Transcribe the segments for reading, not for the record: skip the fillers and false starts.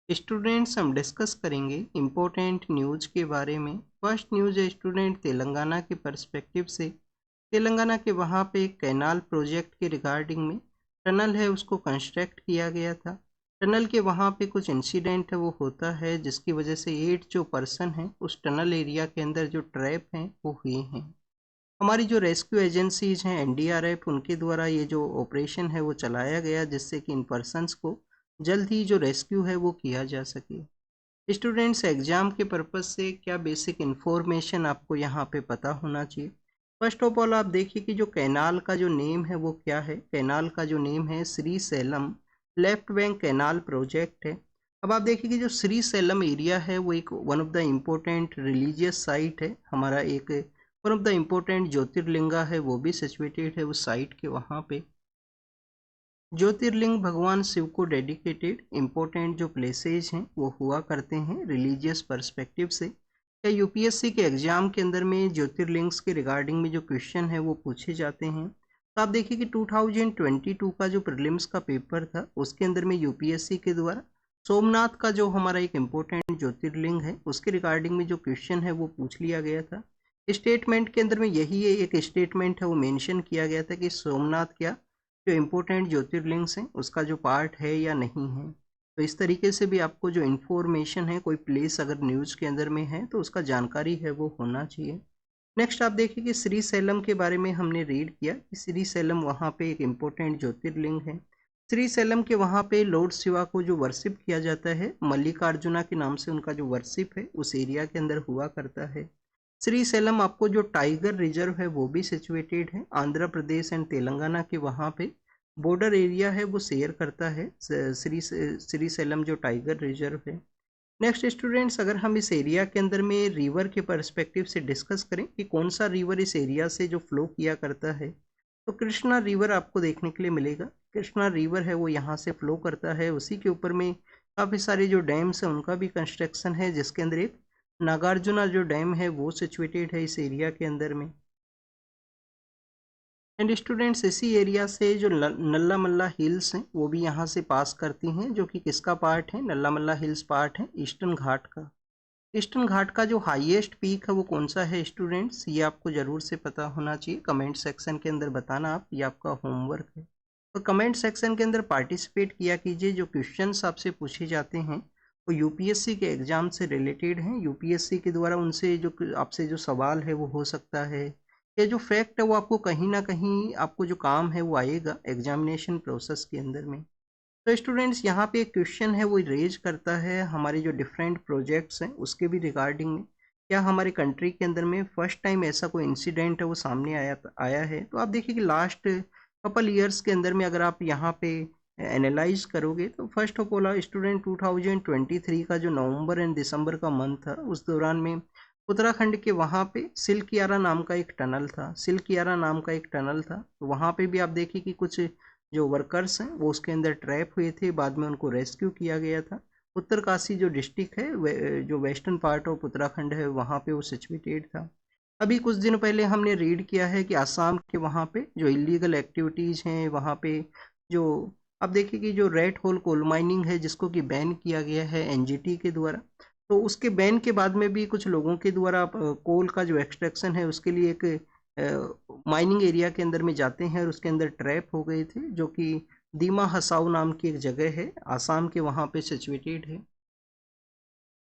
Students हम discuss करेंगे important news के बारे में। फर्स्ट न्यूज़ है स्टूडेंट तेलंगाना के पर्सपेक्टिव से। तेलंगाना के वहाँ पे कैनाल प्रोजेक्ट के रिगार्डिंग में टनल है उसको कंस्ट्रक्ट किया गया था। टनल के वहाँ पे कुछ इंसिडेंट है वो होता है जिसकी वजह से 8 जो पर्सन हैं उस टनल एरिया के अंदर जो ट्रैप हैं वो हुए हैं। हमारी जो रेस्क्यू एजेंसीज हैं एनडीआरएफ उनके द्वारा ये जो ऑपरेशन है वो चलाया गया जिससे कि इन पर्सनस को जल्द ही जो रेस्क्यू है वो किया जा सके। स्टूडेंट्स एग्जाम के पर्पस से क्या बेसिक इन्फॉर्मेशन आपको यहाँ पे पता होना चाहिए। फर्स्ट ऑफ ऑल आप देखिए कि जो कैनाल का जो नेम है वो क्या है। कैनाल का जो नेम है Shri slam left bank canal project है। अब आप देखिए कि जो श्री सैलम एरिया है वो एक one of the important religious site है। हमारा एक one of the important jyotirlinga है वो भी सिचुएटेड है उस साइट के वहाँ पे। ज्योतिर्लिंग भगवान शिव को डेडिकेटेड इम्पोर्टेंट जो प्लेसेज हैं वो हुआ करते हैं रिलीजियस पर्सपेक्टिव से। या यूपीएससी के एग्जाम के अंदर में ज्योतिर्लिंग्स के रिगार्डिंग में जो क्वेश्चन है वो पूछे जाते हैं। तो आप देखिए कि 2022 का जो प्रीलिम्स का पेपर था उसके अंदर में यूपीएससी के द्वारा सोमनाथ का जो हमारा एक इम्पोर्टेंट ज्योतिर्लिंग है उसके रिगार्डिंग में जो क्वेश्चन है वो पूछ लिया गया था। स्टेटमेंट के अंदर में यही एक स्टेटमेंट है वो मेंशन किया गया था कि सोमनाथ क्या जो इम्पोर्टेंट ज्योतिर्लिंग्स हैं उसका जो पार्ट है या नहीं है। तो इस तरीके से भी आपको जो इन्फॉर्मेशन है कोई प्लेस अगर न्यूज़ के अंदर में है तो उसका जानकारी है वो होना चाहिए। नेक्स्ट आप देखिए कि श्री सैलम के बारे में हमने रीड किया कि श्री सैलम वहाँ पे एक इम्पोर्टेंट ज्योतिर्लिंग है। श्री सैलम के वहाँ पे लॉर्ड शिवा को जो वर्शिप किया जाता है मल्लिकार्जुना के नाम से उनका जो वर्शिप है उस एरिया के अंदर हुआ करता है। श्री सैलम आपको जो टाइगर रिजर्व है वो भी सिचुएटेड है आंध्र प्रदेश एंड तेलंगाना के वहाँ पे बॉर्डर एरिया है वो शेयर करता है श्री सैलम जो टाइगर रिजर्व है। नेक्स्ट स्टूडेंट्स अगर हम इस एरिया के अंदर में रिवर के पर्सपेक्टिव से डिस्कस करें कि कौन सा रिवर इस एरिया से जो फ्लो किया करता है तो कृष्णा रिवर आपको देखने के लिए मिलेगा। कृष्णा रिवर है वो यहाँ से फ्लो करता है। उसी के ऊपर में काफ़ी सारे जो डैम्स हैं उनका भी कंस्ट्रक्शन है जिसके अंदर एक नागार्जुना जो डैम है वो सिचुएटेड है इस एरिया के अंदर में। एंड स्टूडेंट्स इसी एरिया से जो नल्ला मल्ला हिल्स हैं वो भी यहाँ से पास करती हैं जो कि किसका पार्ट है नल्ला मल्ला हिल्स पार्ट है ईस्टर्न घाट का। ईस्टर्न घाट का जो हाईएस्ट पीक है वो कौन सा है स्टूडेंट्स ये आपको ज़रूर से पता होना चाहिए। कमेंट सेक्शन के अंदर बताना आप, ये आपका होमवर्क है। तो कमेंट सेक्शन के अंदर पार्टिसिपेट किया कीजिए। जो क्वेश्चंस आपसे पूछे जाते हैं वो यूपीएससी के एग्ज़ाम से रिलेटेड हैं। यूपीएससी के द्वारा उनसे जो आपसे जो सवाल है वो हो सकता है या जो फैक्ट है वो आपको कहीं ना कहीं आपको जो काम है वो आएगा एग्जामिनेशन प्रोसेस के अंदर में। तो स्टूडेंट्स यहाँ पे एक क्वेश्चन है वो रेज करता है हमारे जो डिफरेंट प्रोजेक्ट्स हैं उसके भी रिगार्डिंग में। क्या हमारे कंट्री के अंदर में फर्स्ट टाइम ऐसा कोई इंसिडेंट है वो सामने आया है। तो आप देखिए कि लास्ट कपल ईयर्स के अंदर में अगर आप यहाँ पे एनालाइज करोगे तो फर्स्ट ऑफ ऑल स्टूडेंट 2023 का जो नवंबर एंड दिसंबर का मंथ था उस दौरान में उत्तराखंड के वहाँ पे सिल्कियारा नाम का एक टनल था। सिल्कियारा नाम का एक टनल था तो वहाँ पे भी आप देखिए कि कुछ जो वर्कर्स हैं वो उसके अंदर ट्रैप हुए थे, बाद में उनको रेस्क्यू किया गया था। उत्तरकाशी जो डिस्ट्रिक्ट है जो वेस्टर्न पार्ट ऑफ उत्तराखंड है वहाँ पे वो सिचुएटेड था। अभी कुछ दिन पहले हमने रीड किया है कि आसाम के वहाँ पे जो इलीगल एक्टिविटीज़ हैं वहाँ पे जो अब देखिए कि जो रेड होल कोल माइनिंग है जिसको कि बैन किया गया है एनजीटी के द्वारा। तो उसके बैन के बाद में भी कुछ लोगों के द्वारा कोल का जो एक्सट्रैक्शन है उसके लिए एक माइनिंग एरिया के अंदर में जाते हैं और उसके अंदर ट्रैप हो गए थे जो कि दीमा हसाऊ नाम की एक जगह है आसाम के वहाँ पे सिचुएटेड है।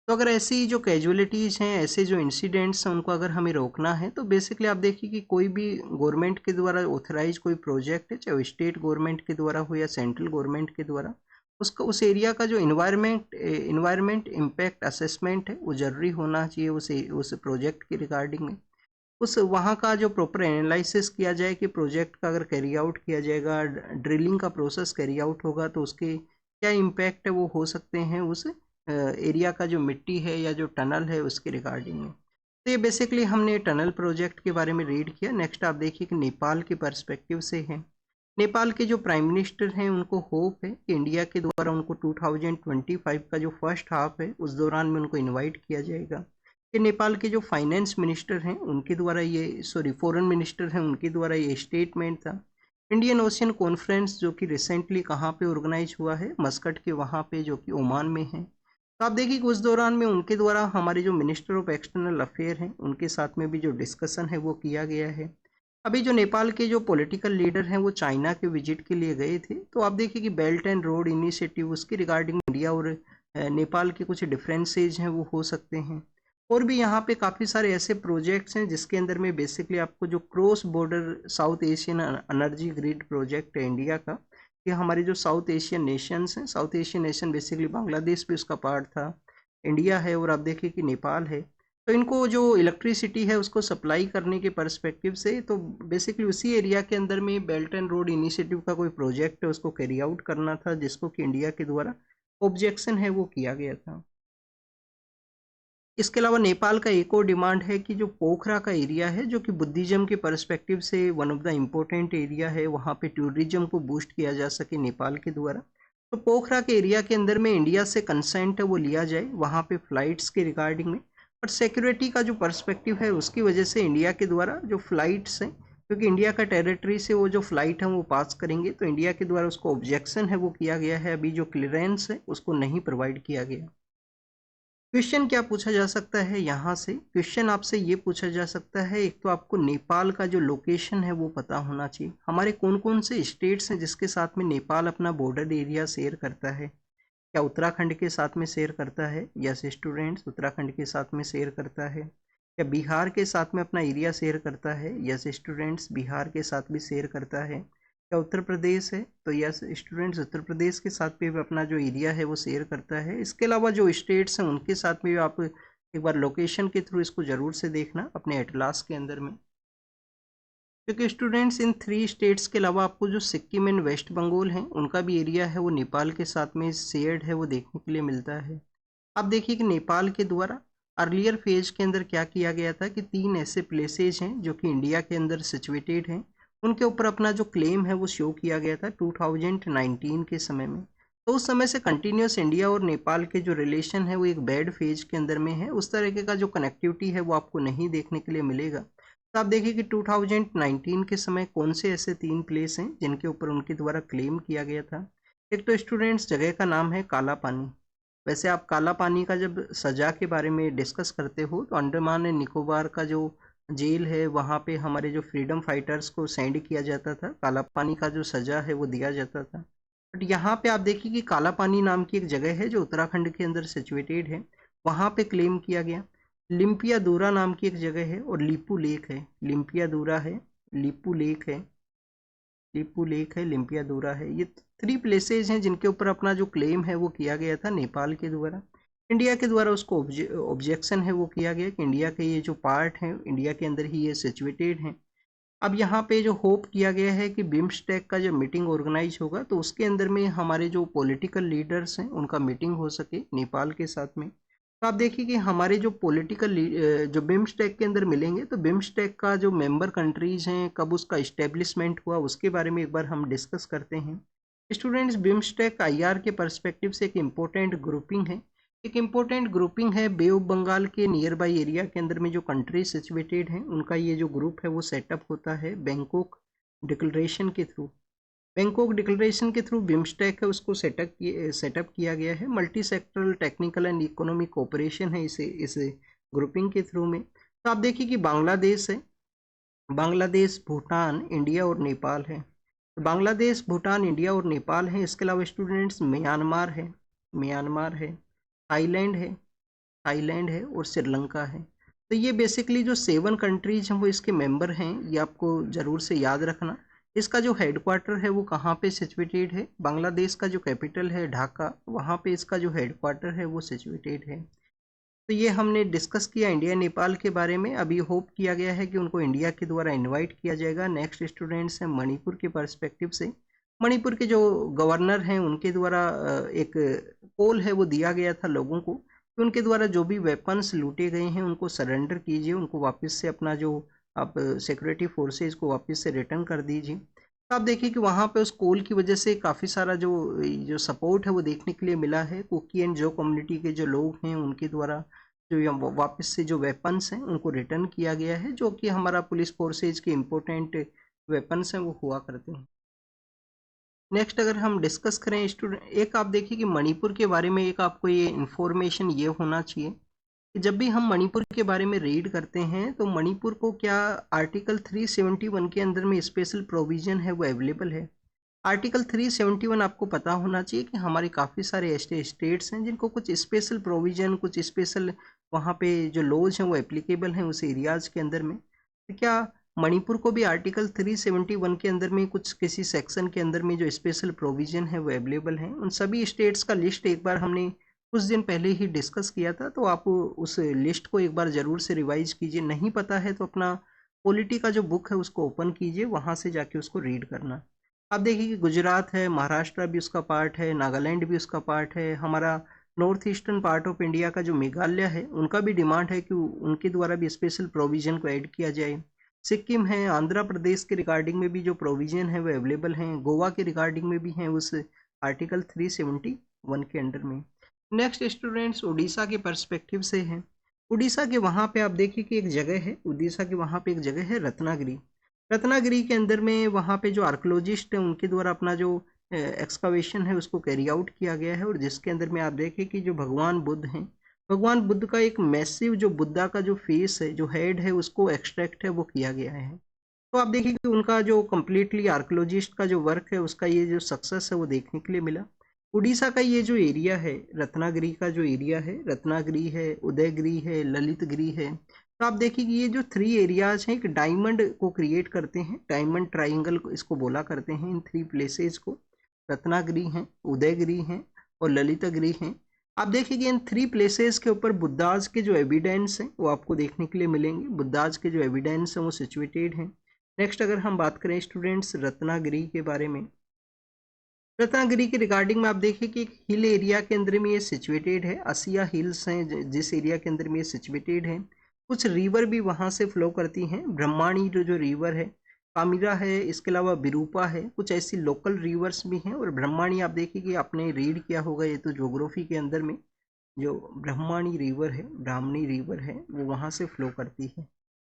तो अगर ऐसी जो कैजुअलिटीज़ हैं ऐसे जो इंसिडेंट्स हैं उनको अगर हमें रोकना है तो बेसिकली आप देखिए कि कोई भी गवर्नमेंट के द्वारा ऑथराइज कोई प्रोजेक्ट है चाहे वो स्टेट गवर्नमेंट के द्वारा हो या सेंट्रल गवर्नमेंट के द्वारा उसका उस एरिया का जो इन्वायरमेंट इम्पैक्ट असेसमेंट है वो ज़रूरी होना चाहिए उस प्रोजेक्ट के रिगार्डिंग में। उस वहाँ का जो प्रॉपर एनालिसिस किया जाए कि प्रोजेक्ट का अगर कैरी आउट किया जाएगा ड्रिलिंग का प्रोसेस कैरी आउट होगा तो उसके क्या इम्पैक्ट है वो हो सकते हैं उस एरिया का जो मिट्टी है या जो टनल है उसके रिगार्डिंग में। तो ये बेसिकली हमने टनल प्रोजेक्ट के बारे में रीड किया। नेक्स्ट आप देखिए कि नेपाल के पर्सपेक्टिव से है। नेपाल के जो प्राइम मिनिस्टर हैं उनको होप है कि इंडिया के द्वारा उनको 2025 का जो फर्स्ट हाफ है उस दौरान में उनको इनवाइट किया जाएगा कि नेपाल के जो फाइनेंस मिनिस्टर हैं उनके द्वारा ये फॉरेन मिनिस्टर हैं उनके द्वारा ये स्टेटमेंट था। इंडियन ओशियन कॉन्फ्रेंस जो कि रिसेंटली कहाँ पे ऑर्गेनाइज हुआ है मस्कट के वहाँ पे जो कि ओमान में है। तो आप देखिए कि उस दौरान में उनके द्वारा हमारे जो मिनिस्टर ऑफ एक्सटर्नल अफेयर हैं उनके साथ में भी जो डिस्कशन है वो किया गया है। अभी जो नेपाल के जो पॉलिटिकल लीडर हैं वो चाइना के विजिट के लिए गए थे, तो आप देखिए कि बेल्ट एंड रोड इनिशिएटिव उसकी रिगार्डिंग इंडिया और नेपाल के कुछ डिफरेंसेज हैं वो हो सकते हैं। और भी यहाँ पे काफ़ी सारे ऐसे प्रोजेक्ट्स हैं जिसके अंदर में बेसिकली आपको जो cross border south Asian energy grid project है इंडिया का, ये हमारे जो साउथ एशियन नेशंस हैं, south Asian nation basically Bangladesh भी उसका पार्ट था, इंडिया है और आप देखिए कि नेपाल है। तो इनको जो इलेक्ट्रिसिटी है उसको सप्लाई करने के पर्सपेक्टिव से तो बेसिकली उसी एरिया के अंदर में बेल्ट एंड रोड इनिशिएटिव का कोई प्रोजेक्ट है उसको कैरी आउट करना था, जिसको कि इंडिया के द्वारा ऑब्जेक्शन है वो किया गया था। इसके अलावा नेपाल का एक और डिमांड है कि जो पोखरा का एरिया है जो कि बुद्धिज्म के पर्सपेक्टिव से one of the important area है, वहाँ पे टूरिज्म को बूस्ट किया जा सके नेपाल के द्वारा। तो पोखरा के एरिया के अंदर में इंडिया से कंसेंट है वो लिया जाए वहाँ पे फ्लाइट्स के रिगार्डिंग में, पर सिक्योरिटी का जो पर्सपेक्टिव है उसकी वजह से इंडिया के द्वारा जो फ्लाइट्स हैं, क्योंकि इंडिया का टेरिटरी से वो जो फ्लाइट है वो पास करेंगे, तो इंडिया के द्वारा उसको ऑब्जेक्शन है वो किया गया है, अभी जो क्लियरेंस है उसको नहीं प्रोवाइड किया गया। क्वेश्चन क्या पूछा जा सकता है यहाँ से, क्वेश्चन आपसे ये पूछा जा सकता है, एक तो आपको नेपाल का जो लोकेशन है वो पता होना चाहिए, हमारे कौन कौन से स्टेट्स हैं जिसके साथ में नेपाल अपना बॉर्डर एरिया शेयर करता है। क्या उत्तराखंड के साथ में शेयर करता है? यस स्टूडेंट्स, उत्तराखंड के साथ में शेयर करता है। क्या बिहार के साथ में अपना एरिया शेयर करता है? यस स्टूडेंट्स, बिहार के साथ भी शेयर करता है। क्या उत्तर प्रदेश है? तो यस स्टूडेंट्स, उत्तर प्रदेश के साथ भी अपना जो एरिया है वो शेयर करता है। इसके अलावा जो स्टेट्स हैं उनके साथ में भी आप एक बार लोकेशन के थ्रू इसको ज़रूर से देखना अपने एटलास के अंदर में, क्योंकि स्टूडेंट्स इन 3 स्टेट्स के अलावा आपको जो सिक्किम एंड वेस्ट बंगाल हैं उनका भी एरिया है वो नेपाल के साथ में शेयर्ड है वो देखने के लिए मिलता है। आप देखिए कि नेपाल के द्वारा अर्लियर फेज के अंदर क्या किया गया था कि 3 ऐसे प्लेसेज हैं जो कि इंडिया के अंदर सिचुएटेड हैं, उनके ऊपर अपना जो क्लेम है वो शो किया गया था 2019 के समय में। तो उस समय से कंटिन्यूस इंडिया और नेपाल के जो रिलेशन है वो एक बैड फेज के अंदर में है, उस तरीके का जो कनेक्टिविटी है वो आपको नहीं देखने के लिए मिलेगा। तो आप देखिए कि 2019 के समय कौन से ऐसे 3 प्लेस हैं जिनके ऊपर उनके द्वारा क्लेम किया गया था। एक तो स्टूडेंट्स जगह का नाम है काला पानी। वैसे आप काला पानी का जब सज़ा के बारे में डिस्कस करते हो तो अंडमान एंड निकोबार का जो जेल है वहाँ पे हमारे जो फ्रीडम फाइटर्स को सेंड किया जाता था, काला पानी का जो सज़ा है वो दिया जाता था। बट यहाँ पे आप देखिए कि काला पानी नाम की एक जगह है जो उत्तराखंड के अंदर सिचुएटेड है, वहाँ पे क्लेम किया गया। लिम्पिया दूरा नाम की एक जगह है और लिपू लेक है, लिम्पिया दूरा है, लिपू लेक है, लिपू लेक है, लिम्पिया दूरा है, ये 3 प्लेसेज हैं जिनके ऊपर अपना जो क्लेम है वो किया गया था नेपाल के द्वारा। इंडिया के द्वारा उसको ऑब्जेक्शन है वो किया गया कि इंडिया के ये जो पार्ट हैं इंडिया के अंदर ही ये सिचुएटेड हैं। अब यहाँ पे जो होप किया गया है कि बिम्स्टेक का जब मीटिंग ऑर्गेनाइज होगा तो उसके अंदर में हमारे जो पॉलिटिकल लीडर्स हैं उनका मीटिंग हो सके नेपाल के साथ में। तो आप देखिए कि हमारे जो पॉलिटिकल जो बिम्स्टेक के अंदर मिलेंगे, तो बिम्स्टेक का जो मेंबर कंट्रीज हैं कब उसका इस्टेब्लिशमेंट हुआ उसके बारे में एक बार हम डिस्कस करते हैं। स्टूडेंट्स, बिम्स्टेक आईआर के पर्सपेक्टिव से एक इम्पोर्टेंट ग्रुपिंग है, एक इम्पोर्टेंट ग्रुपिंग है बे ऑफ बंगाल के नियर बाई एरिया के अंदर में जो कंट्री सिचुएटेड हैं उनका ये जो ग्रुप है वो सेटअप होता है बैंकॉक डिक्लेरेशन के थ्रू। बैंकॉक डिक्लेरेशन के थ्रू बिम्स्टेक है उसको सेटअप किया गया है, multi sectoral technical and economic cooperation है इस ग्रुपिंग के थ्रू में। तो आप देखिए कि बांग्लादेश है, बांग्लादेश, भूटान, इंडिया और नेपाल है। तो बांग्लादेश, भूटान, इंडिया और नेपाल है। इसके अलावा स्टूडेंट्स म्यांमार है, म्यांमार है, थाईलैंड है, थाईलैंड है और श्रीलंका है। तो ये बेसिकली जो 7 कंट्रीज हैं वो इसके मेंबर हैं, ये आपको ज़रूर से याद रखना। इसका जो हेडक्वार्टर है वो कहाँ पे सिचुएटेड है? बांग्लादेश का जो कैपिटल है ढाका, वहाँ पे इसका जो हेडक्वार्टर है वो सिचुएटेड है। तो ये हमने डिस्कस किया इंडिया नेपाल के बारे में। अभी होप किया गया है कि उनको इंडिया के द्वारा इनवाइट किया जाएगा। नेक्स्ट स्टूडेंट्स हैं मणिपुर के पर्सपेक्टिव से। मणिपुर के जो गवर्नर हैं उनके द्वारा एक कॉल है वो दिया गया था लोगों को कि उनके द्वारा जो भी वेपन्स लूटे गए हैं उनको सरेंडर कीजिए, उनको वापस से अपना जो आप सिक्योरिटी फोर्सेज को वापस से रिटर्न कर दीजिए। तो आप देखिए कि वहाँ पे उस कॉल की वजह से काफ़ी सारा जो जो सपोर्ट है वो देखने के लिए मिला है। कुकी एंड जो कम्युनिटी के जो लोग हैं उनके द्वारा जो वापस से जो वेपन्स हैं उनको रिटर्न किया गया है, जो कि हमारा पुलिस फोर्सेज के इम्पोर्टेंट वेपन्स हैं वो हुआ करते हैं। नेक्स्ट अगर हम डिस्कस करें स्टूडेंट, एक आप देखिए कि मणिपुर के बारे में एक आपको ये इन्फॉर्मेशन ये होना चाहिए कि जब भी हम मणिपुर के बारे में रीड करते हैं तो मणिपुर को क्या आर्टिकल 371 के अंदर में स्पेशल प्रोविजन है वो अवेलेबल है। आर्टिकल 371 आपको पता होना चाहिए कि हमारे काफ़ी सारे ऐसे स्टेट्स हैं जिनको कुछ स्पेशल प्रोविजन, कुछ स्पेशल वहाँ पे जो लॉज हैं वो एप्लीकेबल हैं उस एरियाज़ के अंदर में। तो क्या मणिपुर को भी आर्टिकल 371 के अंदर में कुछ किसी सेक्शन के अंदर में जो स्पेशल प्रोविजन है वो अवेलेबल हैं? उन सभी स्टेट्स का लिस्ट एक बार हमने कुछ दिन पहले ही डिस्कस किया था, तो आप उस लिस्ट को एक बार ज़रूर से रिवाइज कीजिए। नहीं पता है तो अपना पॉलिटी का जो बुक है उसको ओपन कीजिए, वहाँ से जाके उसको रीड करना। आप देखिए कि गुजरात है, महाराष्ट्र भी उसका पार्ट है, नागालैंड भी उसका पार्ट है, हमारा north eastern part of India का जो मेघालय है उनका भी डिमांड है कि उनके द्वारा भी स्पेशल प्रोविजन को ऐड किया जाए। सिक्किम है, आंध्र प्रदेश के रिगार्डिंग में भी जो प्रोविजन है वो अवेलेबल हैं, गोवा के रिगार्डिंग में भी हैं उस आर्टिकल 371 के अंडर में। नेक्स्ट स्टूडेंट्स उड़ीसा के पर्सपेक्टिव से हैं। उड़ीसा के वहाँ पे आप देखिए कि एक जगह है, उड़ीसा के वहाँ पे एक जगह है रत्नागिरी। रत्नागिरी के अंदर में वहाँ पे जो आर्कोलॉजिस्ट हैं उनके द्वारा अपना जो एक्सकावेशन है उसको कैरी आउट किया गया है, और जिसके अंदर में आप देखें कि जो भगवान बुद्ध हैं, भगवान बुद्ध का एक मैसिव जो बुद्धा का जो फेस है, जो हेड है, उसको एक्सट्रैक्ट है वो किया गया है। तो आप देखिए कि उनका जो कम्प्लीटली आर्कोलॉजिस्ट का जो वर्क है उसका ये जो सक्सेस है वो देखने के लिए मिला। उड़ीसा का ये जो एरिया है, रत्नागिरी का जो एरिया है, रत्नागिरी है, उदयगिरी है, ललितगिरी है, तो आप देखिए कि ये जो 3 एरियाज हैं एक डायमंड को क्रिएट करते हैं, डायमंड ट्राइंगल को इसको बोला करते हैं इन 3 प्लेसेस को। रत्नागिरी हैं, उदयगिरी हैं और ललितगिरी हैं। आप देखिए कि इन 3 प्लेसेस के ऊपर बुद्धाज के जो एविडेंस हैं वो आपको देखने के लिए मिलेंगे। बुद्धाज के जो एविडेंस हैं वो सिचुएटेड हैं। नेक्स्ट अगर हम बात करें स्टूडेंट्स रत्नागिरी के बारे में, रत्नागिरी के रिगार्डिंग में आप देखिए कि एक हिल एरिया के अंदर में ये सिचुएटेड है। असिया हिल्स हैं जिस एरिया के अंदर में ये सिचुएटेड है। कुछ रिवर भी वहाँ से फ्लो करती हैं, ब्रह्माणी जो रिवर है, कामिरा है, इसके अलावा बिरूपा है, कुछ ऐसी लोकल रिवर्स भी हैं। और ब्रह्माणी आप देखिए कि आपने रीड किया होगा ये तो ज्योग्राफी के अंदर में, जो ब्रह्माणी रिवर है, ब्राह्मणी रिवर है, वो वहाँ से फ्लो करती है।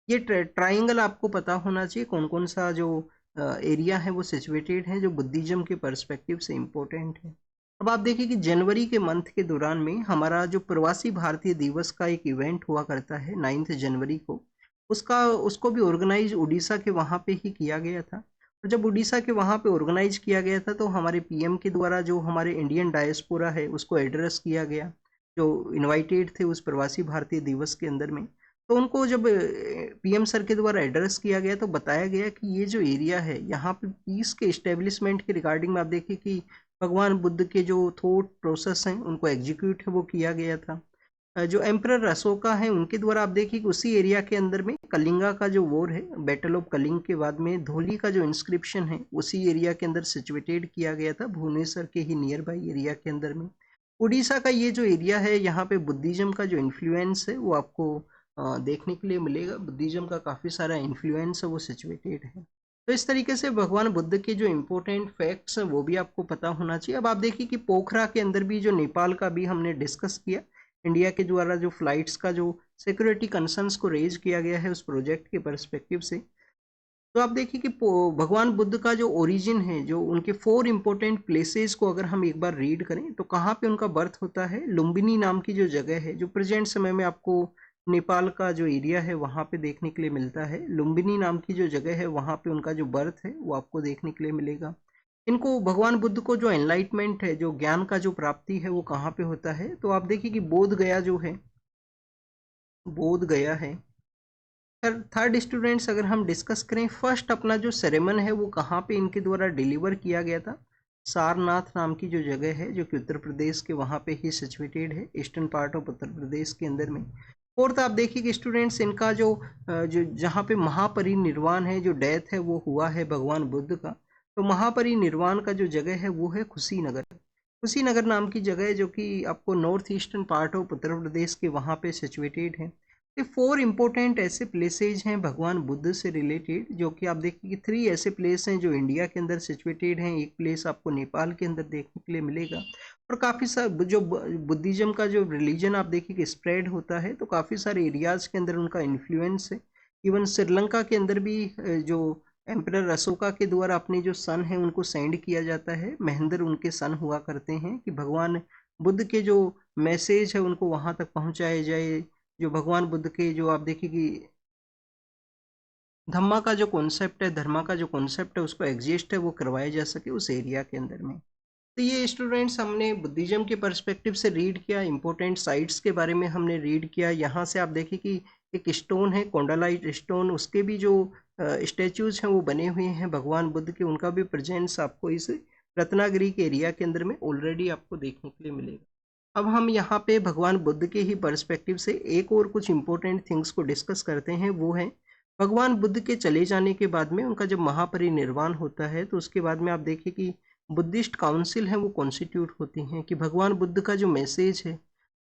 ये ट्राइंगल आपको पता होना चाहिए कौन कौन सा जो एरिया है वो सिचुएटेड है जो बुद्धिज्म के पर्सपेक्टिव से इम्पोर्टेंट है। अब आप देखिए कि जनवरी के मंथ के दौरान में हमारा जो प्रवासी भारतीय दिवस का एक इवेंट हुआ करता है 9 जनवरी को, उसको भी ऑर्गेनाइज उड़ीसा के वहाँ पे ही किया गया था। और जब उड़ीसा के वहाँ पे ऑर्गेनाइज किया गया था तो हमारे पीएम के द्वारा जो हमारे इंडियन डायस्पोरा है उसको एड्रेस किया गया, जो इनवाइटेड थे उस प्रवासी भारतीय दिवस के अंदर में। तो उनको जब पीएम सर के द्वारा एड्रेस किया गया तो बताया गया कि ये जो एरिया है यहाँ पे पीस के इस्टेब्लिशमेंट के रिगार्डिंग में आप देखिए कि भगवान बुद्ध के जो थॉट प्रोसेस हैं उनको एग्जीक्यूट है वो किया गया था। जो एम्परर अशोका हैं उनके द्वारा आप देखिए कि उसी एरिया के अंदर में कलिंगा का जो वॉर है, बैटल ऑफ कलिंग के बाद में धोली का जो इंस्क्रिप्शन है उसी एरिया के अंदर सिचुएटेड किया गया था, भुवनेश्वर के ही नियर बाई एरिया के अंदर में। उड़ीसा का ये जो एरिया है यहाँ पे बुद्धिज्म का जो इन्फ्लुएंस है वो आपको देखने के लिए मिलेगा। बुद्धिज्म का काफ़ी सारा इन्फ्लुएंस है वो सिचुएटेड है। तो इस तरीके से भगवान बुद्ध के जो इम्पोर्टेंट फैक्ट्स हैं वो भी आपको पता होना चाहिए। अब आप देखिए कि पोखरा के अंदर भी जो नेपाल का भी हमने डिस्कस किया, इंडिया के द्वारा जो फ्लाइट्स का जो सिक्योरिटी कंसर्न्स को रेज किया गया है उस प्रोजेक्ट के पर्सपेक्टिव से। तो आप देखिए कि भगवान बुद्ध का जो ओरिजिन है, जो उनके 4 इंपॉर्टेंट प्लेसेस को अगर हम एक बार रीड करें तो कहाँ पे उनका बर्थ होता है, लुम्बिनी नाम की जो जगह है जो प्रेजेंट समय में आपको नेपाल का जो एरिया है वहाँ पे देखने के लिए मिलता है। लुम्बिनी नाम की जो जगह है वहाँ पे उनका जो बर्थ है वो आपको देखने के लिए मिलेगा। इनको भगवान बुद्ध को जो एनलाइटमेंट है, जो ज्ञान का जो प्राप्ति है वो कहाँ पे होता है, तो आप देखिए कि बोध गया जो है, बोध गया है। थर्ड स्टूडेंट्स अगर हम डिस्कस करें, फर्स्ट अपना जो सेरेमन है वो कहाँ पे इनके द्वारा डिलीवर किया गया था, सारनाथ नाम की जो जगह है जो कि उत्तर प्रदेश के वहाँ पे ही सिचुएटेड है, eastern part of Uttar Pradesh के अंदर में। फोर्थ आप देखिए कि स्टूडेंट्स इनका जो जहाँ पे महापरिनिर्वाण है, जो डेथ है वो हुआ है भगवान बुद्ध का, तो महापरिनिर्वाण का जो जगह है वो है कुशीनगर। कुशीनगर नाम की जगह है जो कि आपको north eastern part of Uttar Pradesh के वहाँ पे सिचुएटेड है। ये 4 इंपॉर्टेंट ऐसे प्लेसेज हैं भगवान बुद्ध से रिलेटेड, जो कि आप देखिए कि 3 ऐसे प्लेस हैं जो इंडिया के अंदर सिचुएटेड हैं, एक प्लेस आपको नेपाल के अंदर देखने के लिए मिलेगा। और काफ़ी सारे जो बुद्धिज्म का जो रिलीजन आप देखिए कि स्प्रेड होता है, तो काफ़ी सारे एरियाज़ के अंदर उनका इन्फ्लुएंस है। इवन श्रीलंका के अंदर भी जो एम्परर अशोका के द्वारा अपने जो सन है उनको सेंड किया जाता है। महेंद्र उनके सन हुआ करते हैं कि भगवान बुद्ध के जो मैसेज है उनको वहां तक पहुंचाया जाए। जो भगवान बुद्ध के जो आप देखिए कि धम्मा का जो कॉन्सेप्ट है, धर्मा का जो कॉन्सेप्ट है उसको एग्जिस्ट है वो करवाया जा सके उस एरिया के अंदर में। तो ये स्टूडेंट्स हमने बुद्धिज्म के पर्सपेक्टिव से रीड किया, इंपॉर्टेंट साइट्स के बारे में हमने रीड किया। यहाँ से आप देखिए कि एक स्टोन है कोंडालाइट स्टोन, उसके भी जो स्टैचूज हैं वो बने हुए हैं भगवान बुद्ध के, उनका भी प्रेजेंस आपको इस रत्नागिरी के एरिया के अंदर में ऑलरेडी आपको देखने के लिए मिलेगा। अब हम यहाँ पे भगवान बुद्ध के ही पर्सपेक्टिव से एक और कुछ इंपॉर्टेंट थिंग्स को डिस्कस करते हैं। वो है भगवान बुद्ध के चले जाने के बाद में उनका जब महापरिनिर्वाण होता है तो उसके बाद में आप देखिए कि बुद्धिस्ट काउंसिल है वो कॉन्स्टिट्यूट होती हैं कि भगवान बुद्ध का जो मैसेज है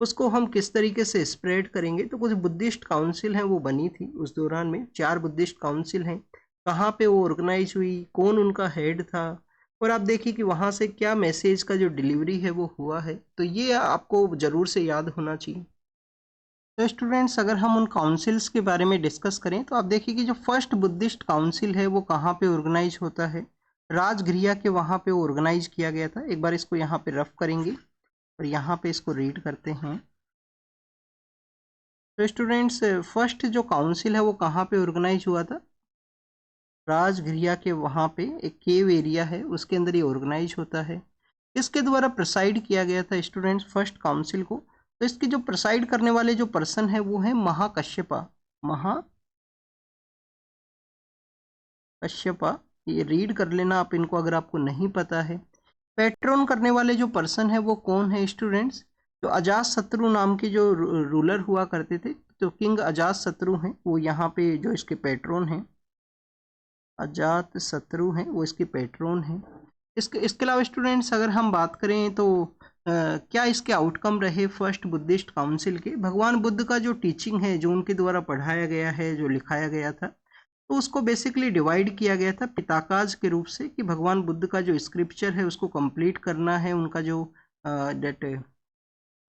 उसको हम किस तरीके से स्प्रेड करेंगे। तो कुछ बुद्धिस्ट काउंसिल हैं वो बनी थी उस दौरान में, 4 बुद्धिस्ट काउंसिल हैं। कहाँ पे वो ऑर्गेनाइज हुई, कौन उनका हेड था, और आप देखिए कि वहाँ से क्या मैसेज का जो डिलीवरी है वो हुआ है। तो ये आपको ज़रूर से याद होना चाहिए। तो स्टूडेंट्स अगर हम उन काउंसिल्स के बारे में डिस्कस करें तो आप देखिए कि जो फर्स्ट बुद्धिस्ट काउंसिल है वो कहाँ पे ऑर्गेनाइज होता है, राजगृह के वहाँ पे ऑर्गेनाइज किया गया था। एक बार इसको यहाँ पे रफ करेंगे और यहाँ पे इसको रीड करते हैं। तो स्टूडेंट्स फर्स्ट जो काउंसिल है वो कहाँ पे ऑर्गेनाइज हुआ था, राजगृह के वहाँ पे एक केव एरिया है उसके अंदर ये ऑर्गेनाइज होता है। इसके द्वारा प्रिसाइड किया गया था स्टूडेंट्स फर्स्ट काउंसिल को। तो इसके जो प्रिसाइड करने वाले जो पर्सन है वो है महाकश्यपा। महाकश्यपा, ये रीड कर लेना आप इनको अगर आपको नहीं पता है। पैट्रोन करने वाले जो पर्सन है वो कौन है स्टूडेंट्स, जो अजात शत्रु नाम के जो रूलर हुआ करते थे, तो किंग अजात शत्रु हैं वो यहाँ पे जो इसके पैट्रोन हैं, अजात शत्रु हैं वो इसके पैट्रोन हैं। इसके अलावा स्टूडेंट्स अगर हम बात करें तो क्या इसके आउटकम रहे फर्स्ट बुद्धिस्ट काउंसिल के। भगवान बुद्ध का जो टीचिंग है जो उनके द्वारा पढ़ाया गया है, जो लिखाया गया था, तो उसको बेसिकली डिवाइड किया गया था पिताकाज के रूप से कि भगवान बुद्ध का जो स्क्रिप्चर है उसको कंप्लीट करना है, उनका जो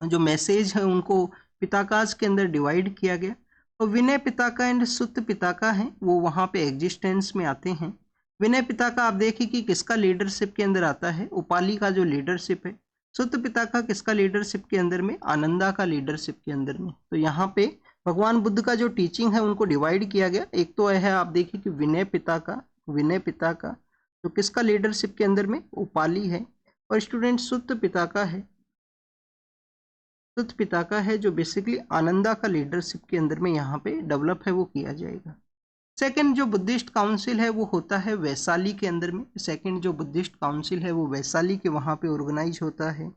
जो मैसेज है उनको पिताकाज के अंदर डिवाइड किया गया। और विनय पिताका एंड सुत्त पिताका है वो वहाँ पे एग्जिस्टेंस में आते हैं। विनय पिताका आप देखिए कि किसका लीडरशिप के अंदर आता है, उपाली का जो लीडरशिप है। सुत्त पिताका किसका लीडरशिप के अंदर में, आनंदा का लीडरशिप के अंदर में। तो यहाँ पे भगवान बुद्ध का जो टीचिंग है उनको डिवाइड किया गया। एक तो है आप देखिए कि विनय पिताका तो किसका लीडरशिप के अंदर में, उपाली है। और स्टूडेंट सुत्त पिताका है जो बेसिकली आनंदा का लीडरशिप के अंदर में यहाँ पे डेवलप है वो किया जाएगा। सेकंड जो बुद्धिस्ट काउंसिल है वो होता है वैशाली के अंदर में। सेकंड जो बुद्धिस्ट काउंसिल है वो वैशाली के वहाँ पे ऑर्गेनाइज होता है।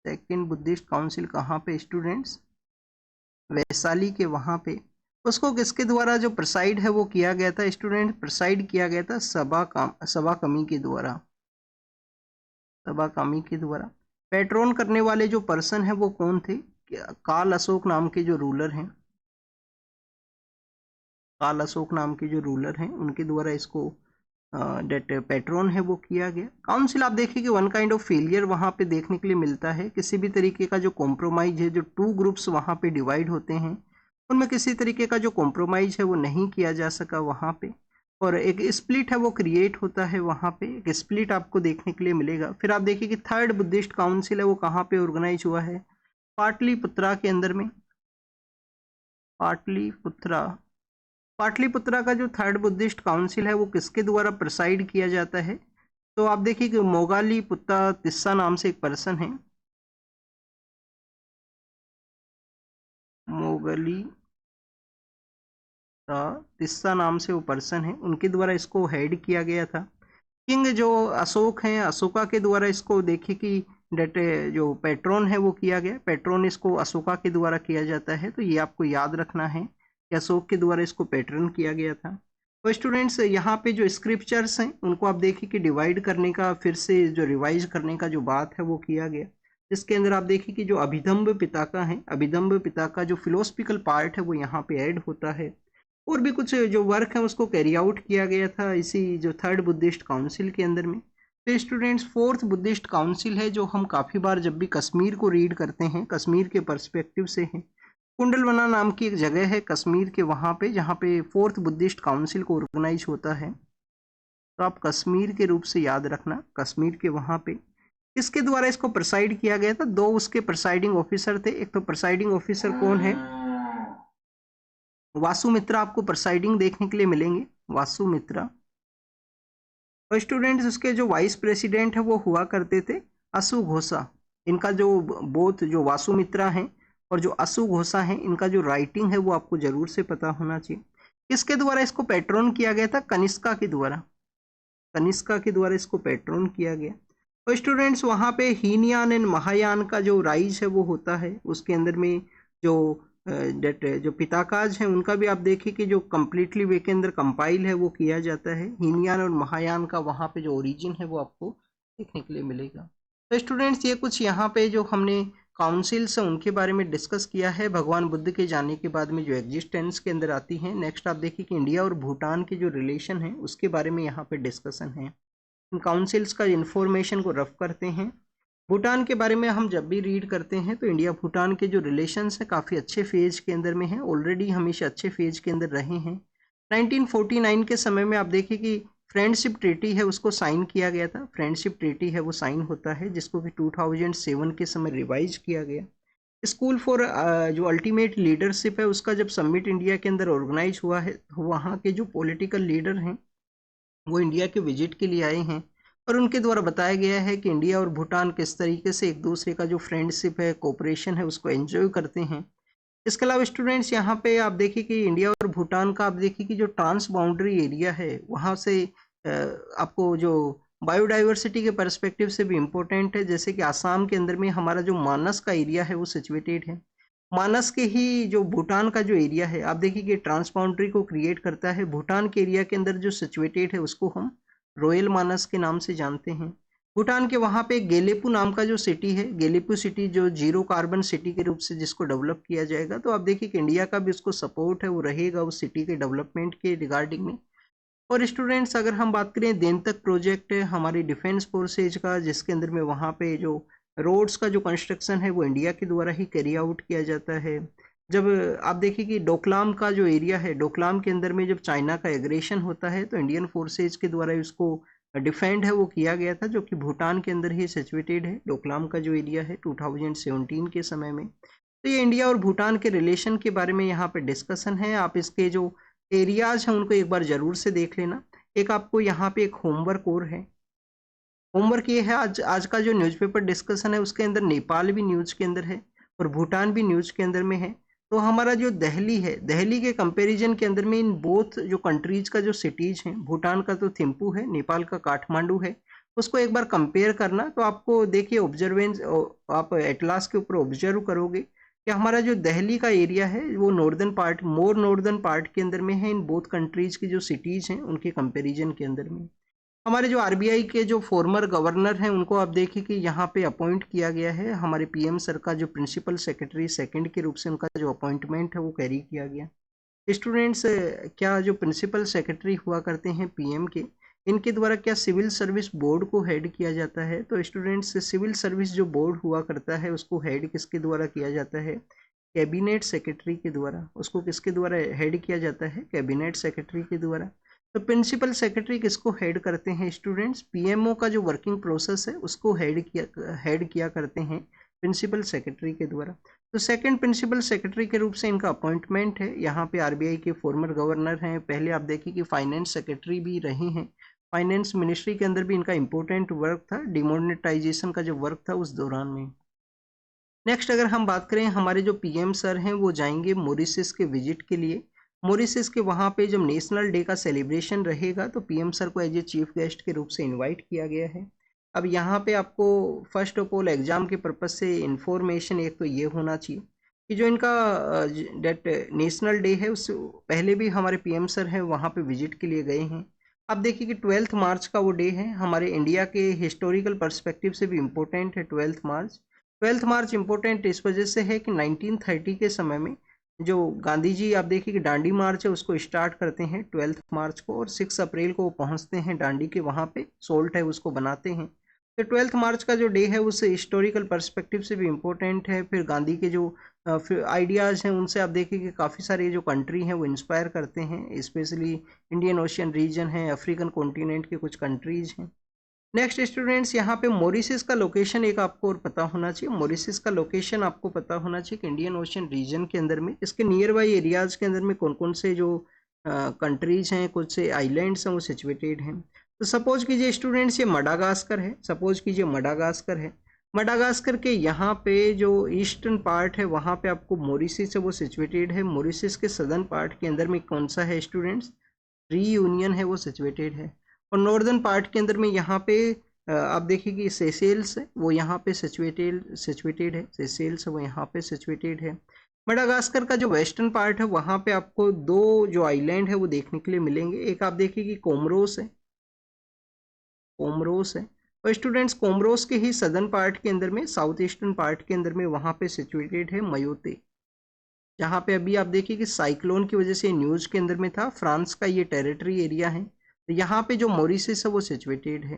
सेकंड बुद्धिस्ट काउंसिल कहाँ पे स्टूडेंट्स, वैशाली के वहाँ पे। उसको किसके द्वारा जो प्रिसाइड है वो किया गया था स्टूडेंट, प्रिसाइड किया गया था सभा कमी के द्वारा। पैट्रोन करने वाले जो पर्सन है वो कौन थे, काल अशोक नाम के जो रूलर हैं, काल अशोक नाम के जो रूलर हैं उनके द्वारा इसको डेट पैट्रोन है वो किया गया। काउंसिल आप देखिए कि वन काइंड ऑफ फेलियर वहाँ पे देखने के लिए मिलता है। किसी भी तरीके का जो कॉम्प्रोमाइज है, जो 2 ग्रुप्स वहाँ पे डिवाइड होते हैं उनमें किसी तरीके का जो कॉम्प्रोमाइज है वो नहीं किया जा सका वहाँ पे, और एक स्प्लिट है वो क्रिएट होता है वहाँ पे, एक स्प्लिट आपको देखने के लिए मिलेगा। फिर आप देखिए कि थर्ड बुद्धिस्ट काउंसिल है वो कहाँ पे ऑर्गेनाइज हुआ है, पाटलिपुत्रा के अंदर में। पाटलिपुत्रा का जो थर्ड बुद्धिस्ट काउंसिल है वो किसके द्वारा प्रिसाइड किया जाता है, तो आप देखिए कि मोगाली पुत्ता तिस्सा नाम से एक पर्सन है, मोगली तिस्सा नाम से वो पर्सन है, उनके द्वारा इसको हेड किया गया था। किंग जो अशोक हैं, अशोका के द्वारा इसको देखिए कि डेट जो पैट्रोन है वो किया गया। पैट्रोन इसको अशोका के द्वारा किया जाता है, तो ये आपको याद रखना है कि अशोक के द्वारा इसको पैट्रन किया गया था। तो स्टूडेंट्स यहाँ पे जो स्क्रिप्चर्स हैं उनको आप देखिए कि डिवाइड करने का, फिर से जो रिवाइज करने का जो बात है वो किया गया, जिसके अंदर आप देखिए कि जो अभिधम्ब पिताका है, अभिधम्ब पिताका जो फिलोसफिकल पार्ट है वो यहाँ पे ऐड होता है। और भी कुछ जो वर्क है उसको कैरी आउट किया गया था इसी जो थर्ड बुद्धिस्ट काउंसिल के अंदर में। तो स्टूडेंट्स फोर्थ बुद्धिस्ट काउंसिल है जो हम काफ़ी बार जब भी कश्मीर को रीड करते हैं, कश्मीर के पर्सपेक्टिव से हैं, कुंडलवना नाम की एक जगह है कश्मीर के वहाँ पे, जहाँ पे 4th बुद्धिस्ट काउंसिल को ऑर्गेनाइज होता है। तो आप कश्मीर के रूप से याद रखना, कश्मीर के वहाँ पे किसके द्वारा इसको प्रिसाइड किया गया था। 2 उसके प्रिसाइडिंग ऑफिसर थे। एक तो प्रिसाइडिंग ऑफिसर कौन है, वासुमित्रा आपको प्रिसाइडिंग देखने के लिए मिलेंगे, वासुमित्रा। और स्टूडेंट्स उसके जो वाइस प्रेसिडेंट है वो हुआ करते थे असु घोषा। इनका जो बोथ जो वासुमित्रा हैं और जो असु घोषा हैं, इनका जो राइटिंग है वो आपको जरूर से पता होना चाहिए। किसके द्वारा इसको पैट्रोन किया गया था, कनिष्का के द्वारा, कनिष्का के द्वारा इसको पैट्रोन किया गया। तो स्टूडेंट्स वहाँ पे हीनयान एंड महायान का जो राइज है वो होता है, उसके अंदर में जो जो पिताकाज है उनका भी आप देखिए कि जो कम्प्लीटली वे के अंदर कंपाइल है वो किया जाता है। हीनयान और महायान का वहाँ पे जो ओरिजिन है वो आपको देखने के लिए मिलेगा। तो स्टूडेंट्स ये कुछ यहाँ पे जो हमने काउंसिल्स है उनके बारे में डिस्कस किया है भगवान बुद्ध के जाने के बाद में जो एग्जिस्टेंस के अंदर आती हैं। नेक्स्ट आप देखिए कि इंडिया और भूटान के जो रिलेशन है उसके बारे में यहाँ पे डिस्कशन है। इन काउंसिल्स का इन्फॉर्मेशन को रफ करते हैं। भूटान के बारे में हम जब भी रीड करते हैं तो इंडिया भूटान के जो रिलेशंस हैं काफ़ी अच्छे फेज के अंदर में हैं, ऑलरेडी हमेशा अच्छे फेज के अंदर रहे हैं। 1949 के समय में आप देखिए कि फ्रेंडशिप ट्रीटी है उसको साइन किया गया था। फ्रेंडशिप ट्रीटी है वो साइन होता है जिसको कि 2007 के समय रिवाइज किया गया। स्कूल फॉर जो अल्टीमेट लीडरशिप है उसका जब समिट इंडिया के अंदर ऑर्गेनाइज हुआ है, वहाँ के जो पॉलिटिकल लीडर हैं वो इंडिया के विजिट के लिए आए हैं और उनके द्वारा बताया गया है कि इंडिया और भूटान किस तरीके से एक दूसरे का जो फ्रेंडशिप है, कोऑपरेशन है, उसको एंजॉय करते हैं। इसके अलावा स्टूडेंट्स यहाँ पे आप देखिए कि इंडिया और भूटान का आप देखिए कि जो ट्रांस बाउंड्री एरिया है वहाँ से आपको जो बायोडाइवर्सिटी के परस्पेक्टिव से भी इम्पोर्टेंट है। जैसे कि आसाम के अंदर में हमारा जो मानस का एरिया है वो सिचुएटेड है। मानस के ही जो भूटान का जो एरिया है आप देखिए कि ट्रांस बाउंड्री को क्रिएट करता है। भूटान के एरिया के अंदर जो सिचुएटेड है उसको हम रॉयल मानस के नाम से जानते हैं। भूटान के वहाँ पे गेलेपू नाम का जो सिटी है, गेलेपू सिटी जो जीरो कार्बन सिटी के रूप से जिसको डेवलप किया जाएगा, तो आप देखिए कि इंडिया का भी उसको सपोर्ट है वो रहेगा उस सिटी के डेवलपमेंट के रिगार्डिंग में। और स्टूडेंट्स अगर हम बात करें देनतक प्रोजेक्ट है हमारी डिफेंस फोर्सेज का, जिसके अंदर में वहाँ पे जो रोड्स का जो कंस्ट्रक्शन है वो इंडिया के द्वारा ही कैरी आउट किया जाता है। जब आप देखिए कि डोकलाम का जो एरिया है, डोकलाम के अंदर में जब चाइना का एग्रेशन होता है तो इंडियन फोर्सेज के द्वारा उसको डिफेंड है वो किया गया था, जो कि भूटान के अंदर ही सिचुएटेड है डोकलाम का जो एरिया है 2017 के समय में। तो ये इंडिया और भूटान के रिलेशन के बारे में यहाँ पे डिस्कशन है। आप इसके जो एरियाज हैं उनको एक बार जरूर से देख लेना। एक आपको यहाँ पे एक होमवर्क और है। होमवर्क ये है, आज का जो न्यूज़पेपर डिस्कशन है उसके अंदर नेपाल भी न्यूज़ के अंदर है और भूटान भी न्यूज़ के अंदर में है। तो हमारा जो दिल्ली है, दिल्ली के कंपैरिजन के अंदर में इन बोथ जो कंट्रीज का जो सिटीज हैं, भूटान का तो थिम्पू है, नेपाल का काठमांडू है, उसको एक बार कंपेयर करना। तो आपको देखिए ऑब्जर्वेंस, आप एटलास के ऊपर ऑब्जर्व करोगे कि हमारा जो दिल्ली का एरिया है वो नॉर्दर्न पार्ट, मोर नॉर्दर्न पार्ट के अंदर में है इन बोथ कंट्रीज की जो सिटीज हैं उनके कंपेरिजन के अंदर में। हमारे जो आरबीआई के जो फॉर्मर गवर्नर हैं उनको आप देखिए कि यहाँ पे अपॉइंट किया गया है। हमारे पीएम सर का जो प्रिंसिपल सेक्रेटरी सेकंड के रूप से उनका जो अपॉइंटमेंट है वो कैरी किया गया। स्टूडेंट्स, क्या जो प्रिंसिपल सेक्रेटरी हुआ करते हैं पीएम के, इनके द्वारा क्या सिविल सर्विस बोर्ड को हेड किया जाता है? तो स्टूडेंट्स, सिविल सर्विस जो बोर्ड हुआ करता है उसको हेड किसके द्वारा किया जाता है? कैबिनेट सेक्रेटरी के द्वारा। उसको किसके द्वारा हेड किया जाता है? कैबिनेट सेक्रेटरी के द्वारा। तो प्रिंसिपल सेक्रेटरी किसको हेड करते हैं स्टूडेंट्स? पीएमओ का जो वर्किंग प्रोसेस है उसको हेड किया करते हैं प्रिंसिपल सेक्रेटरी के द्वारा। तो सेकंड प्रिंसिपल सेक्रेटरी के रूप से इनका अपॉइंटमेंट है। यहाँ पे आरबीआई के फॉर्मर गवर्नर हैं। पहले आप देखिए कि फाइनेंस सेक्रेटरी भी रहे हैं। फाइनेंस मिनिस्ट्री के अंदर भी इनका इंपॉर्टेंट वर्क था, डिमोनेटाइजेशन का जो वर्क था उस दौरान में। नेक्स्ट अगर हम बात करें, हमारे जो पीएम सर हैं वो जाएंगे मॉरिशस के विजिट के लिए। मॉरिशस के वहाँ पे जब नेशनल डे का सेलिब्रेशन रहेगा तो पीएम सर को एज ए चीफ गेस्ट के रूप से इनवाइट किया गया है। अब यहाँ पे आपको फर्स्ट ऑफ ऑल एग्जाम के पर्पज से इंफॉर्मेशन एक तो ये होना चाहिए कि जो इनका डेट नेशनल डे है उससे पहले भी हमारे पीएम सर हैं वहाँ पे विजिट के लिए गए हैं। अब देखिए कि 12 मार्च का वो डे है, हमारे इंडिया के हिस्टोरिकल पर्सपेक्टिव से भी इम्पोर्टेंट है 12 मार्च। 12 मार्च इम्पोर्टेंट इस वजह से है कि 1930 के समय में जो गांधी जी आप देखिए कि दांडी मार्च है उसको स्टार्ट करते हैं 12 मार्च को और 6 अप्रैल को वो पहुंचते हैं दांडी के, वहाँ पे सोल्ट है उसको बनाते हैं तो 12 मार्च का जो डे है उस हिस्टोरिकल पर्सपेक्टिव से भी इम्पोर्टेंट है। फिर गांधी के जो फिर आइडियाज़ हैं उनसे आप देखिए कि काफ़ी सारे जो कंट्री हैं वो इंस्पायर करते हैं, स्पेशली इंडियन ओशियन रीजन है, अफ्रीकन कॉन्टिनेंट के कुछ कंट्रीज हैं। नेक्स्ट स्टूडेंट्स, यहाँ पे मॉरिशस का लोकेशन एक आपको और पता होना चाहिए। मॉरिशस का लोकेशन आपको पता होना चाहिए कि इंडियन ओशियन रीजन के अंदर में इसके नियर बाई एरियाज़ के अंदर में कौन कौन से जो कंट्रीज हैं, कुछ से आइलैंड्स हैं वो सिचुएटेड हैं। तो सपोज कीजिए स्टूडेंट्स ये मडागास्कर है, सपोज कीजिए मडागास्कर है। मडागास्कर के यहाँ पे जो ईस्टर्न पार्ट है वहाँ पे आपको मॉरिशस है वो सिचुएटेड है। मॉरिशस के सदर्न पार्ट के अंदर में कौन सा है स्टूडेंट्स? रीयूनियन है वो सिचुएटेड है। और नॉर्दर्न पार्ट के अंदर में यहाँ पे आप देखिए कि सेशेल्स है वो यहाँ पे सिचुएटेड है, सेशेल्स है वो यहाँ पे सिचुएटेड है। मडागास्कर का जो वेस्टर्न पार्ट है वहाँ पे आपको दो जो आइलैंड है वो देखने के लिए मिलेंगे। एक आप देखिए कि कोमरोस है, कोमरोस है। और स्टूडेंट्स कोमरोस के ही सदर्न पार्ट के अंदर में, साउथ ईस्टर्न पार्ट के अंदर में वहाँ पे सिचुएटेड है मयोते, जहाँ पे अभी आप देखिए कि साइक्लोन की वजह से न्यूज़ के अंदर में था, फ्रांस का ये टेरिटरी एरिया है। तो यहाँ पे जो मॉरिशस है वो सिचुएटेड है।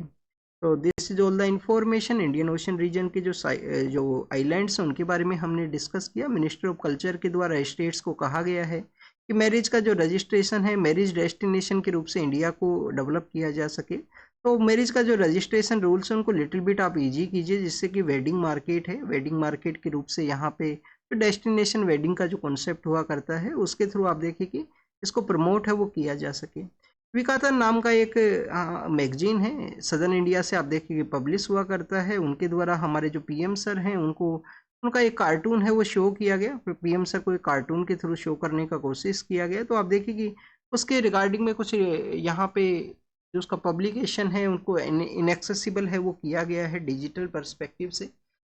तो this is all the information Indian ocean region के जो आइलैंड्स हैं उनके बारे में हमने डिस्कस किया। मिनिस्ट्री ऑफ कल्चर के द्वारा स्टेट्स को कहा गया है कि मैरिज का जो रजिस्ट्रेशन है मैरिज डेस्टिनेशन के रूप से इंडिया को डेवलप किया जा सके। तो मैरिज का जो रजिस्ट्रेशन रूल्स हैं उनको लिटिल बिट आप इजी कीजिए, जिससे कि वेडिंग मार्केट है, वेडिंग मार्केट के रूप से यहाँ पे जो डेस्टिनेशन वेडिंग का जो कॉन्सेप्ट हुआ करता है उसके थ्रू आप देखिए कि इसको प्रमोट है वो किया जा सके। विकातन नाम का एक मैगजीन है सदर्न इंडिया से आप देखिए पब्लिश हुआ करता है। उनके द्वारा हमारे जो पीएम सर हैं उनको उनका एक कार्टून है वो शो किया गया, पीएम सर को एक कार्टून के थ्रू शो करने का कोशिश किया गया। तो आप देखिए कि उसके रिगार्डिंग में कुछ यहाँ पे जो उसका पब्लिकेशन है उनको इनएक्सेसिबल है वो किया गया है डिजिटल पर्सपेक्टिव से।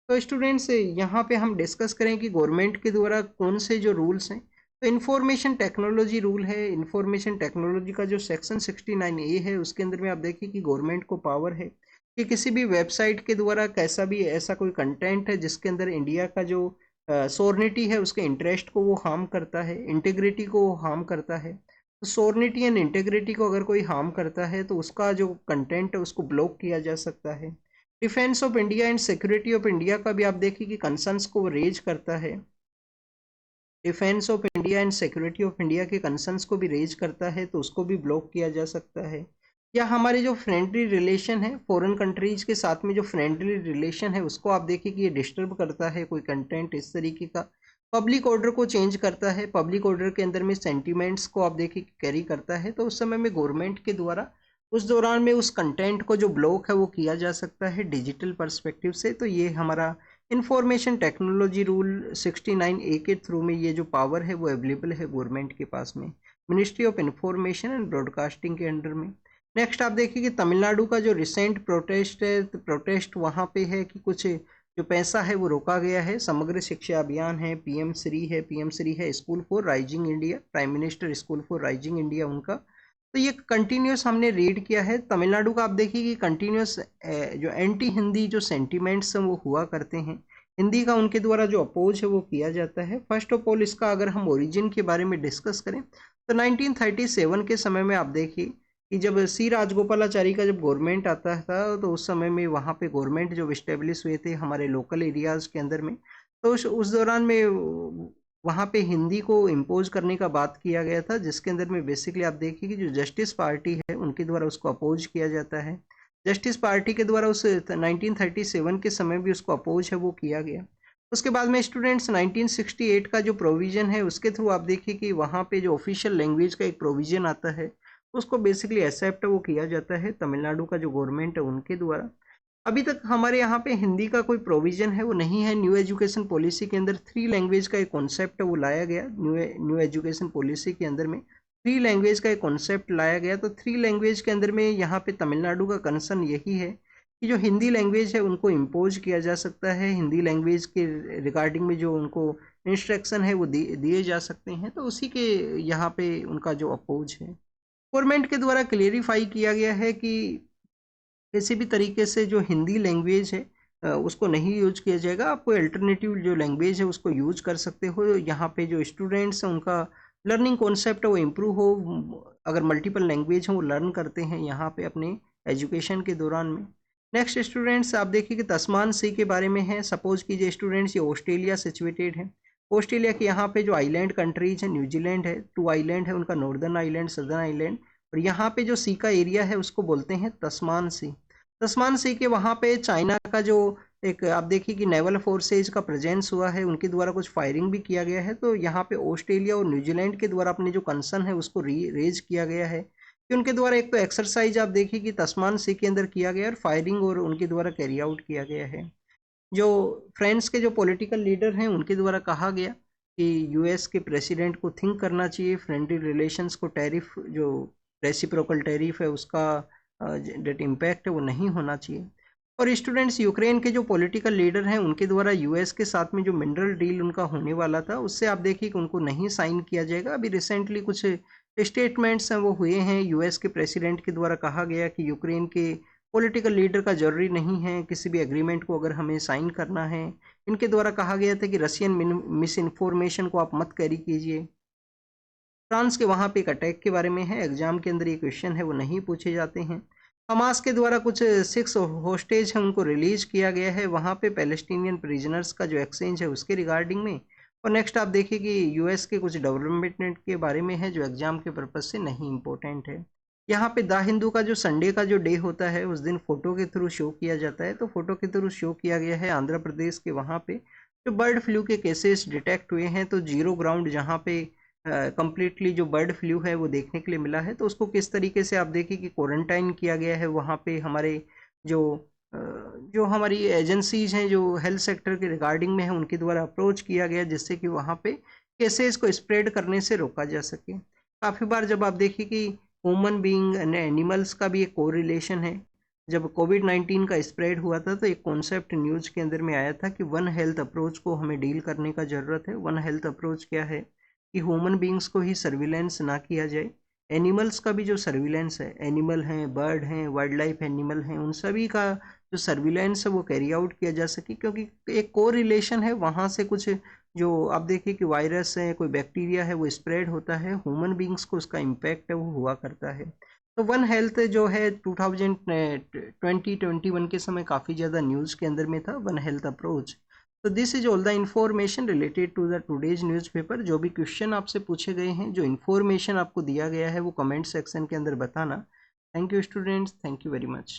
तो स्टूडेंट्स यहाँ पे हम डिस्कस करें कि गवर्नमेंट के द्वारा कौन से जो रूल्स हैं। तो इंफॉर्मेशन टेक्नोलॉजी रूल है। इंफॉर्मेशन टेक्नोलॉजी का जो सेक्शन 69A है उसके अंदर में आप देखिए कि गवर्नमेंट को पावर है कि किसी भी वेबसाइट के द्वारा कैसा भी ऐसा कोई कंटेंट है जिसके अंदर इंडिया का जो सोर्निटी है उसके इंटरेस्ट को वो हार्म करता है, इंटीग्रिटी को वो हार्म करता है। तो सोर्निटी एंड इंटीग्रिटी को अगर कोई हार्म करता है तो उसका जो कंटेंट है उसको ब्लॉक किया जा सकता है। Defence of India and security of India का भी आप देखिए कि कंसर्न्स को रेज करता है। Defence of India and security of India के कंसर्न्स को भी रेज करता है तो उसको भी ब्लॉक किया जा सकता है। या हमारे जो फ्रेंडली रिलेशन है फॉरेन कंट्रीज के साथ में, जो फ्रेंडली रिलेशन है उसको आप देखिए कि ये डिस्टर्ब करता है कोई कंटेंट इस तरीके का। पब्लिक ऑर्डर को चेंज करता है, पब्लिक ऑर्डर के अंदर में सेंटिमेंट्स को आप देखिए कैरी करता है। तो उस समय में गवर्नमेंट के द्वारा उस दौरान में उस कंटेंट को जो ब्लॉक है वो किया जा सकता है डिजिटल पर्सपेक्टिव से। तो ये हमारा इंफॉर्मेशन टेक्नोलॉजी रूल 69A के थ्रू में ये जो पावर है वो अवेलेबल है गवर्नमेंट के पास में, ministry of information and broadcasting के अंडर में। नेक्स्ट आप देखिए कि तमिलनाडु का जो रिसेंट प्रोटेस्ट है, तो प्रोटेस्ट वहाँ पे है कि कुछ जो पैसा है वो रोका गया है। समग्र शिक्षा अभियान है, पीएम श्री है school for rising India, prime minister school for rising India उनका। तो ये कंटिन्यूस हमने रीड किया है। तमिलनाडु का आप देखिए कि कंटिन्यूस जो एंटी हिंदी जो सेंटिमेंट्स हैं वो हुआ करते हैं, हिंदी का उनके द्वारा जो अपोज है वो किया जाता है। फर्स्ट ऑफ ऑल इसका अगर हम ओरिजिन के बारे में डिस्कस करें तो 1937 के समय में आप देखिए कि जब सी राजगोपालाचारी का जब गवर्नमेंट आता था तो उस समय में वहाँ पे गवर्नमेंट जब इस्टेब्लिश हुए थे हमारे लोकल एरियाज़ के अंदर में, तो उस दौरान में वहाँ पे हिंदी को इम्पोज करने का बात किया गया था, जिसके अंदर में बेसिकली आप देखिए कि जो जस्टिस पार्टी है उनके द्वारा उसको अपोज किया जाता है। जस्टिस पार्टी के द्वारा उस 1937 के समय भी उसको अपोज है वो किया गया। उसके बाद में स्टूडेंट्स 1968 का जो प्रोविज़न है उसके थ्रू आप देखिए कि वहाँ पे जो ऑफिशियल लैंग्वेज का एक प्रोविज़न आता है उसको बेसिकली एक्सेप्ट वो किया जाता है तमिलनाडु का जो गवर्नमेंट है उनके द्वारा। अभी तक हमारे यहाँ पे हिंदी का कोई प्रोविज़न है वो नहीं है। न्यू एजुकेशन पॉलिसी के अंदर 3 लैंग्वेज का एक कॉन्सेप्ट है वो लाया गया। न्यू एजुकेशन पॉलिसी के अंदर में 3 लैंग्वेज का एक कॉन्सेप्ट लाया गया। तो 3 लैंग्वेज के अंदर में यहाँ पे तमिलनाडु का कंसर्न यही है कि जो हिंदी लैंग्वेज है उनको इम्पोज किया जा सकता है, हिंदी लैंग्वेज के रिगार्डिंग में जो उनको इंस्ट्रक्शन है वो दिए जा सकते हैं। तो उसी के यहाँ पे उनका जो अपोज है गवर्नमेंट के द्वारा क्लियरिफाई किया गया है कि किसी भी तरीके से जो हिंदी लैंग्वेज है उसको नहीं यूज किया जाएगा। आप कोई अल्टरनेटिव जो लैंग्वेज है उसको यूज कर सकते हो। यहाँ पे जो स्टूडेंट्स हैं उनका लर्निंग कॉन्सेप्ट है वो इम्प्रूव हो, अगर मल्टीपल लैंग्वेज हैं वो लर्न करते हैं यहाँ पे अपने एजुकेशन के दौरान में। नेक्स्ट स्टूडेंट्स आप देखिए कि तस्मान सी के बारे में है। सपोज कीजिए स्टूडेंट्स ये ऑस्ट्रेलिया सिचुएटेड है। ऑस्ट्रेलिया के यहाँ पे जो आइलैंड कंट्रीज है, न्यूजीलैंड है, 2 आइलैंड है उनका, नॉर्दर्न आइलैंड, सदर्न आइलैंड, और यहाँ पे जो सी का एरिया है उसको बोलते हैं तस्मान सी। तस्मान सी के वहाँ पे चाइना का जो एक आप देखिए कि नेवल फोर्सेज का प्रेजेंस हुआ है, उनके द्वारा कुछ फायरिंग भी किया गया है। तो यहाँ पे ऑस्ट्रेलिया और न्यूजीलैंड के द्वारा अपने जो कंसर्न है उसको रेज किया गया है कि उनके द्वारा एक तो एक्सरसाइज आप देखिए कि तस्मान सी के अंदर किया गया और फायरिंग और उनके द्वारा कैरी आउट किया गया है। जो फ्रांस के जो पॉलिटिकल लीडर हैं उनके द्वारा कहा गया कि यूएस के प्रेसिडेंट को थिंक करना चाहिए, फ्रेंडली रिलेशंस को, टैरिफ जो रेसिप्रोकल टैरिफ है उसका डेट इम्पैक्ट है वो नहीं होना चाहिए। और स्टूडेंट्स यूक्रेन के जो पॉलिटिकल लीडर हैं उनके द्वारा यूएस के साथ में जो मिनरल डील उनका होने वाला था उससे आप देखिए कि उनको नहीं साइन किया जाएगा। अभी रिसेंटली कुछ स्टेटमेंट्स हैं वो हुए हैं यूएस के प्रेसिडेंट के द्वारा, कहा गया कि यूक्रेन के पॉलिटिकल लीडर का जरूरी नहीं है किसी भी एग्रीमेंट को अगर हमें साइन करना है। इनके द्वारा कहा गया था कि रशियन मिस इन्फॉर्मेशन को आप मत कैरी कीजिए। फ्रांस के वहाँ पे एक अटैक के बारे में है, एग्जाम के अंदर ये क्वेश्चन है वो नहीं पूछे जाते हैं। हमास के द्वारा कुछ 6 होस्टेज हैं उनको रिलीज किया गया है वहाँ पे, पैलेस्टीनियन प्रिजनर्स का जो एक्सचेंज है उसके रिगार्डिंग में। और नेक्स्ट आप देखिए कि यूएस के कुछ डेवलपमेंट के बारे में है जो एग्जाम के पर्पज से नहीं इम्पोर्टेंट है। यहाँ पे द हिंदू का जो संडे का जो डे होता है उस दिन फोटो के थ्रू शो किया जाता है। तो फोटो के थ्रू शो किया गया है आंध्र प्रदेश के वहाँ पे जो बर्ड फ्लू के केसेस डिटेक्ट हुए हैं। तो जीरो ग्राउंड जहाँ पे कंप्लीटली जो बर्ड फ्लू है वो देखने के लिए मिला है, तो उसको किस तरीके से आप देखिए कि क्वारंटाइन किया गया है वहाँ पे। हमारे जो जो हमारी एजेंसीज हैं जो हेल्थ सेक्टर के रिगार्डिंग में है उनके द्वारा अप्रोच किया गया जिससे कि वहाँ पे केसेस को स्प्रेड करने से रोका जा सके। काफ़ी बार जब आप देखिए कि ह्यूमन बीइंग एंड एनिमल्स का भी एक कोरिलेशन है। जब कोविड-19 का स्प्रेड हुआ था तो एक कॉन्सेप्ट न्यूज़ के अंदर में आया था कि वन हेल्थ अप्रोच को हमें डील करने का ज़रूरत है। वन हेल्थ अप्रोच क्या है कि ह्यूमन बींग्स को ही सर्विलेंस ना किया जाए, एनिमल्स का भी जो सर्विलेंस है, एनिमल हैं, बर्ड हैं, वाइल्ड लाइफ एनिमल हैं, उन सभी का जो सर्विलेंस है वो कैरी आउट किया जा सके। क्योंकि एक को रिलेशन है वहाँ से कुछ जो आप देखिए कि वायरस है, कोई बैक्टीरिया है वो स्प्रेड होता है, ह्यूमन बींग्स को उसका इम्पैक्ट है वो हुआ करता है। तो वन हेल्थ जो है 2021 के समय काफ़ी ज़्यादा न्यूज़ के अंदर में था, वन हेल्थ अप्रोच। तो this is all the information related to the today's newspaper. जो भी क्वेश्चन आपसे पूछे गए हैं, जो इन्फॉर्मेशन आपको दिया गया है वो कमेंट सेक्शन के अंदर बताना। Thank you students, thank you very much.